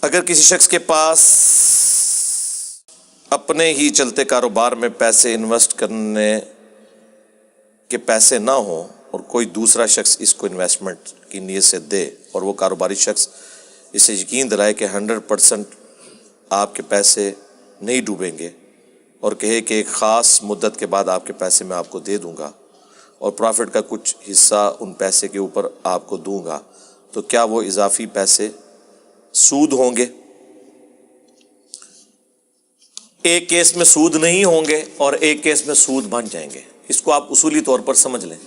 اگر کسی شخص کے پاس اپنے ہی چلتے کاروبار میں پیسے انویسٹ کرنے کے پیسے نہ ہوں اور کوئی دوسرا شخص اس کو انویسٹمنٹ کی نیت سے دے اور وہ کاروباری شخص اسے یقین دلائے کہ 100% آپ کے پیسے نہیں ڈوبیں گے اور کہے کہ ایک خاص مدت کے بعد آپ کے پیسے میں آپ کو دے دوں گا اور پروفٹ کا کچھ حصہ ان پیسے کے اوپر آپ کو دوں گا، تو کیا وہ اضافی پیسے سود ہوں گے؟ ایک کیس میں سود نہیں ہوں گے اور ایک کیس میں سود بن جائیں گے۔ اس کو آپ اصولی طور پر سمجھ لیں۔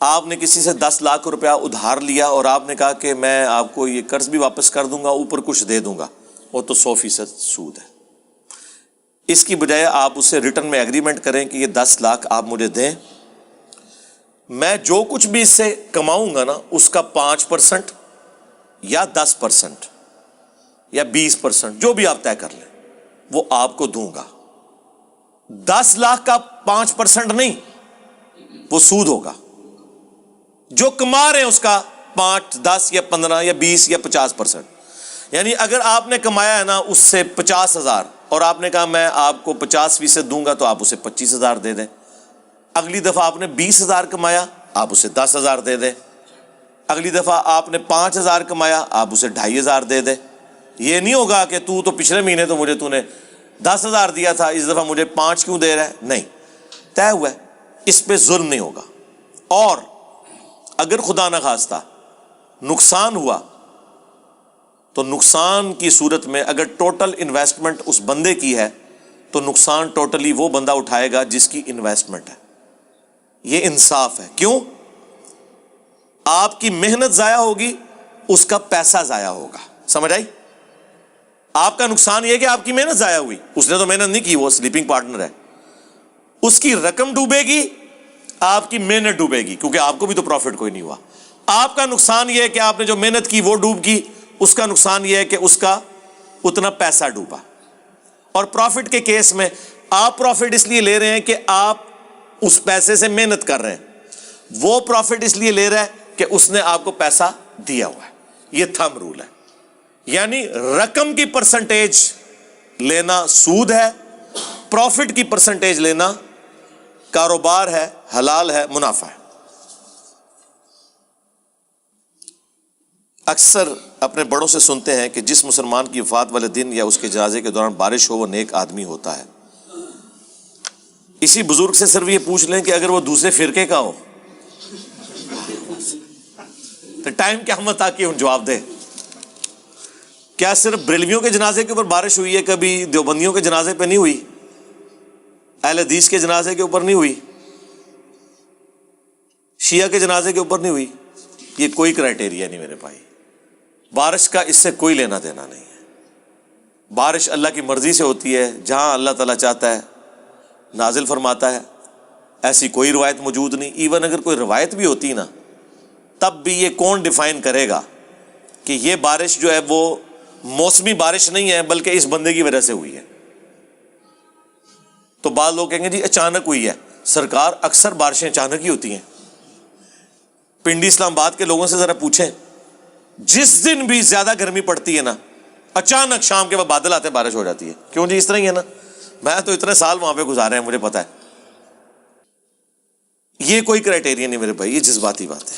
آپ نے کسی سے 10 لاکھ روپیہ ادھار لیا اور آپ نے کہا کہ میں آپ کو یہ قرض بھی واپس کر دوں گا، اوپر کچھ دے دوں گا، وہ تو 100% سود ہے۔ اس کی بجائے آپ اسے ریٹرن میں ایگریمنٹ کریں کہ یہ 10 لاکھ آپ مجھے دیں، میں جو کچھ بھی اس سے کماؤں گا نا اس کا 5% یا 10% یا 20% جو بھی آپ طے کر لیں وہ آپ کو دوں گا۔ 10 لاکھ کا 5% نہیں، وہ سود ہوگا۔ جو کما رہے ہیں اس کا 5، 10 یا 15 یا 20 یا 50%۔ یعنی اگر آپ نے کمایا ہے نا اس سے 50,000 اور آپ نے کہا میں آپ کو 50% دوں گا، تو آپ اسے 25,000 دے دیں۔ اگلی دفعہ آپ نے 20,000 کمایا، آپ اسے 10,000 دے دیں۔ اگلی دفعہ آپ نے 5,000 کمایا، آپ اسے 2,500 دے دیں۔ یہ نہیں ہوگا کہ تو پچھلے مہینے تو مجھے نے 10,000 دیا تھا، اس دفعہ مجھے 5 کیوں دے رہا ہے؟ نہیں، طے ہوا ہے، اس پہ ظلم نہیں ہوگا۔ اور اگر خدا نخواستہ نقصان ہوا تو نقصان کی صورت میں اگر ٹوٹل انویسٹمنٹ اس بندے کی ہے تو نقصان ٹوٹلی وہ بندہ اٹھائے گا جس کی انویسٹمنٹ ہے۔ یہ انصاف ہے۔ کیوں؟ آپ کی محنت ضائع ہوگی، اس کا پیسہ ضائع ہوگا۔ سمجھ آئی؟ آپ کا نقصان یہ کہ آپ کی محنت ضائع ہوئی، اس نے تو محنت نہیں کی، وہ سلیپنگ پارٹنر ہے، اس کی رقم ڈوبے گی، آپ کی محنت ڈوبے گی، کیونکہ آپ کو بھی تو پروفٹ کوئی نہیں ہوا۔ آپ کا نقصان یہ ہے کہ آپ نے جو محنت کی وہ ڈوب گئی، اس کا نقصان یہ ہے کہ اس کا اتنا پیسہ ڈوبا۔ اور پروفٹ کے کیس میں آپ پروفٹ اس لیے لے رہے ہیں کہ آپ اس پیسے سے محنت کر رہے ہیں، وہ پروفٹ اس لیے لے رہا ہے کہ اس نے آپ کو پیسہ دیا ہوا ہے۔ یہ تھم رول ہے، یعنی رقم کی پرسنٹیج لینا سود ہے، پروفٹ کی پرسنٹیج لینا کاروبار ہے، حلال ہے، منافع ہے۔ اکثر اپنے بڑوں سے سنتے ہیں کہ جس مسلمان کی وفات والے دن یا اس کے جنازے کے دوران بارش ہو وہ نیک آدمی ہوتا ہے۔ اسی بزرگ سے صرف یہ پوچھ لیں کہ اگر وہ دوسرے فرقے کا ہو تو ٹائم کیا مت آ کے جواب دے۔ کیا صرف بریلویوں کے جنازے کے اوپر بارش ہوئی ہے؟ کبھی دیوبندیوں کے جنازے پہ نہیں ہوئی؟ اہل حدیث کے جنازے کے اوپر نہیں ہوئی؟ شیعہ کے جنازے کے اوپر نہیں ہوئی؟ یہ کوئی کرائٹیریا نہیں میرے بھائی، بارش کا اس سے کوئی لینا دینا نہیں ہے۔ بارش اللہ کی مرضی سے ہوتی ہے، جہاں اللہ تعالیٰ چاہتا ہے نازل فرماتا ہے۔ ایسی کوئی روایت موجود نہیں۔ ایون اگر کوئی روایت بھی ہوتی نا تب بھی یہ کون ڈیفائن کرے گا کہ یہ بارش جو ہے وہ موسمی بارش نہیں ہے بلکہ اس بندے کی وجہ سے ہوئی ہے؟ تو بعض لوگ کہیں گے جی اچانک ہوئی ہے۔ سرکار اکثر بارشیں اچانک ہی ہوتی ہیں۔ پنڈی اسلام آباد کے لوگوں سے ذرا پوچھیں، جس دن بھی زیادہ گرمی پڑتی ہے نا اچانک شام کے بعد بادل آتے بارش ہو جاتی ہے۔ کیوں جی؟ اس طرح ہی ہے نا، میں تو اتنے سال وہاں پہ گزارے ہیں، مجھے پتا ہے۔ یہ کوئی کرائٹیریا نہیں میرے بھائی، یہ جذباتی بات ہے۔